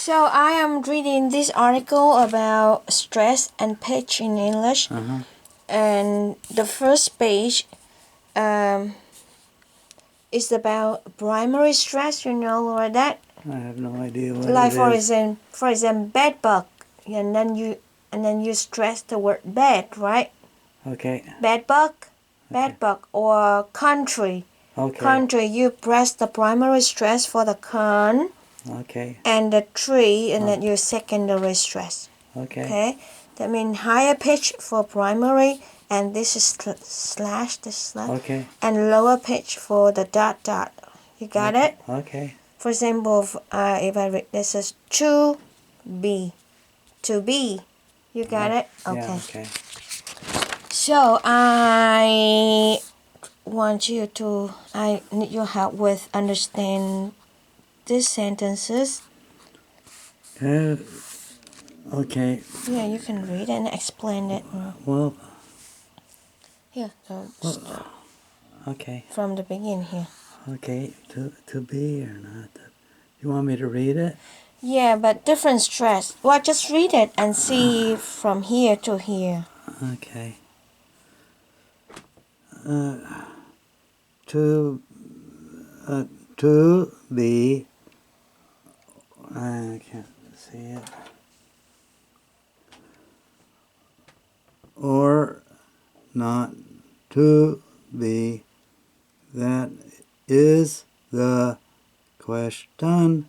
So I am reading this article about stress and pitch in English, and the first page is about primary stress. You know what that? I have no idea what Like it is. for example, bed bug, and then you stress the word bed, right? Okay. Bed bug, or country. Okay. Country, you press the primary stress for the con. Okay. And the tree, and then your secondary stress. Okay. That means higher pitch for primary, and this is slash, this slash, Okay. and lower pitch for the dot dot. You got it? Okay. For example, if I read this as to be. You got it? Okay. Yeah, okay. So I need your help with understand these sentences. Okay. Yeah, you can read and explain it. Well, Here, so okay. from the beginning here. Okay. To be or not. You want me to read it? Yeah, but different stress. Well, just read it and see from here to here. Okay. To be. I can't see it. Or not to be. That is the question.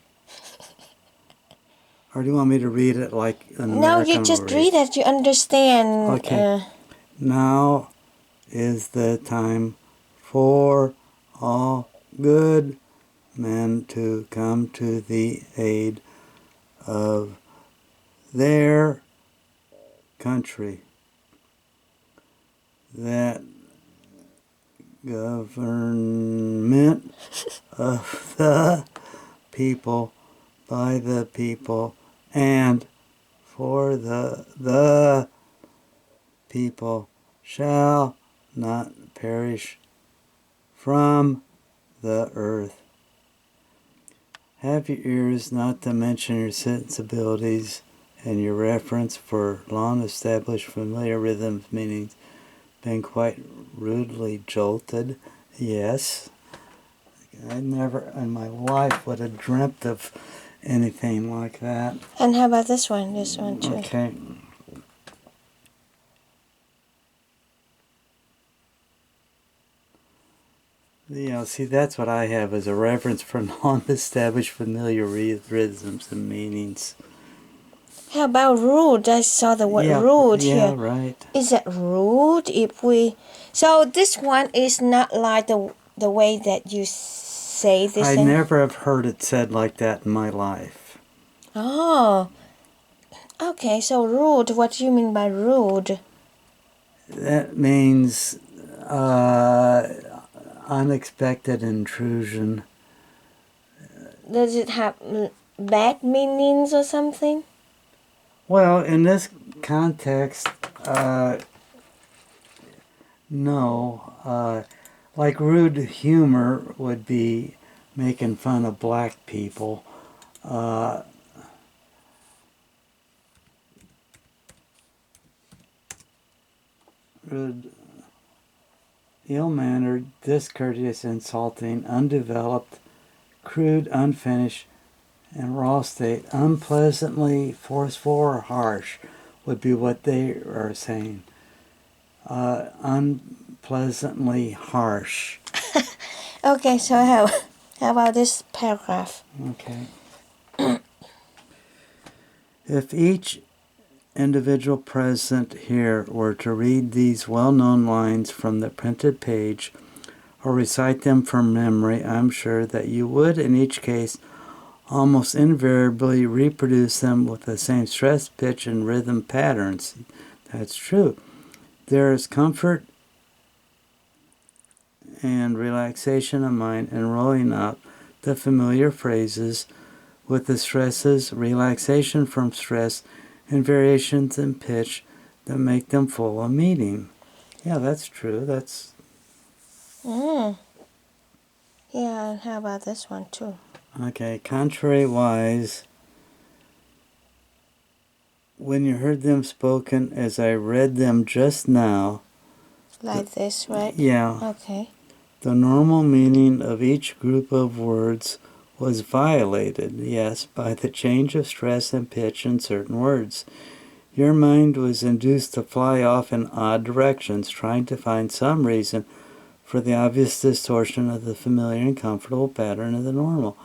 Or do you want me to read it like an American? No, you just read it. You understand. Okay. Now is the time for all good men to come to the aid of their country. That government of the people, by the people, and for the people shall not perish from the earth. Have your ears, not to mention your sensibilities, and your reference for long-established familiar rhythms, meanings, been quite rudely jolted. Yes. I never in my life would have dreamt of anything like that. And how about this one? This one too. Okay. Yeah, see, that's what I have as a reference for non-established familiar rhythms and meanings. How about rude? I saw the word rude here. Yeah, right. Is it rude if we... So this one is not like the way that you say this. I never have heard it said like that in my life. Oh. Okay, so rude. What do you mean by rude? That means unexpected intrusion. Does it have bad meanings or something? Well, in this context, no. Like rude humor would be making fun of black people. Rude, ill-mannered, discourteous, insulting, undeveloped, crude, unfinished, and raw state, unpleasantly forceful or harsh would be what they are saying. Unpleasantly harsh. Okay, so how about this paragraph? Okay. If each individual present here were to read these well-known lines from the printed page or recite them from memory, I'm sure that you would, in each case, almost invariably reproduce them with the same stress, pitch, and rhythm patterns. That's true. There is comfort and relaxation of mind in rolling up the familiar phrases with the stresses, relaxation from stress, and variations in pitch that make them full of meaning. Yeah, that's true. That's... Yeah, and how about this one too? Okay, contrary-wise, when you heard them spoken as I read them just now, Like this, right? yeah, Okay. the normal meaning of each group of words was violated, yes, by the change of stress and pitch in certain words. Your mind was induced to fly off in odd directions, trying to find some reason for the obvious distortion of the familiar and comfortable pattern of the normal.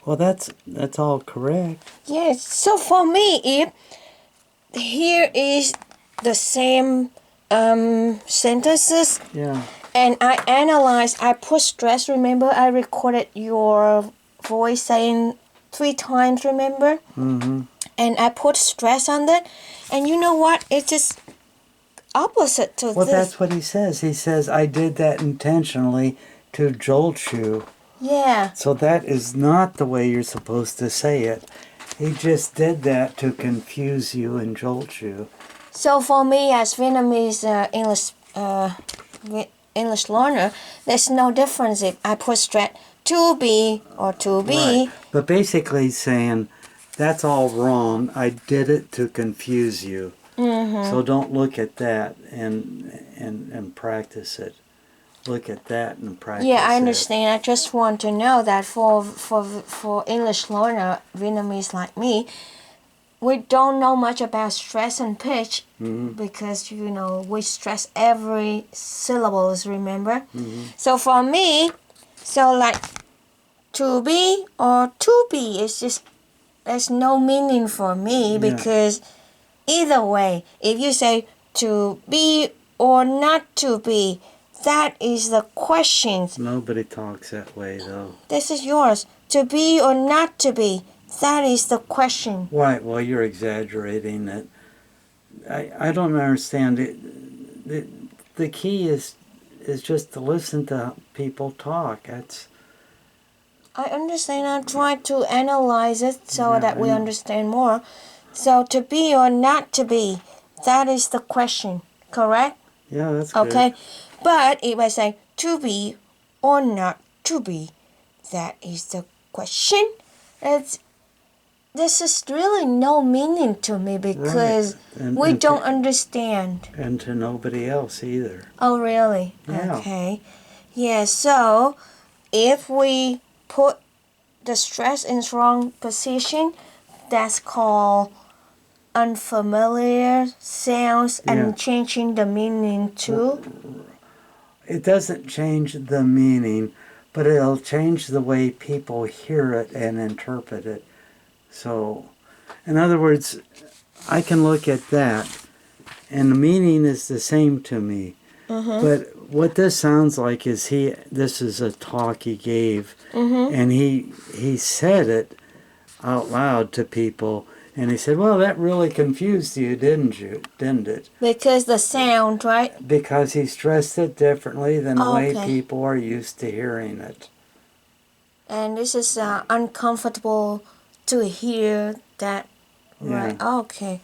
Well, that's all correct. Yes. So for me, if here is the same sentences, Yeah. and I analyze, I put stress. Remember, I recorded your voice saying 3 times, remember? Mm-hmm. And I put stress on that. And you know what? It's just opposite to Well, this. that's what he says. He says, I did that intentionally to jolt you. Yeah. So that is not the way you're supposed to say it. He just did that to confuse you and jolt you. So for me, as Vietnamese English learner, there's no difference if I put stress to be or to be. Right. But basically he's saying, that's all wrong. I did it to confuse you. Mm-hmm. So don't look at that and practice it. Look at that and practice it. Yeah, I understand. I just want to know that for English learner, Vietnamese like me, we don't know much about stress and pitch because, you know, we stress every syllables, remember? So for me, so like to be or to be is just, there's no meaning for me because either way, if you say to be or not to be, that is the question. Nobody talks that way, though. This is yours. To be or not to be, that is the question. Why? Well, you're exaggerating it. I don't understand it. The key is just to listen to people talk. I understand. I'm trying to analyze it so Yeah, that we I know. understand more. So to be or not to be, that is the question, correct? Yeah, that's good. Okay. But if I say to be or not to be, that is the question. This is really no meaning to me because Right. we don't understand. And to nobody else either. Oh, really? Yeah. Okay. Yeah, so if we put the stress in wrong position, that's called unfamiliar sounds and changing the meaning too. It doesn't change the meaning, but it'll change the way people hear it and interpret it. So, in other words, I can look at that, and the meaning is the same to me. But what this sounds like is this is a talk he gave, and he said it out loud to people, and he said, well, that really confused you, didn't it? Because the sound, right? Because he stressed it differently than the way Okay. people are used to hearing it. And this is uncomfortable to hear that, right? Okay.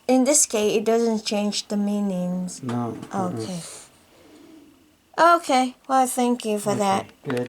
In this case, it doesn't change the meanings. No. Okay. Okay. Well, thank you for that. Good.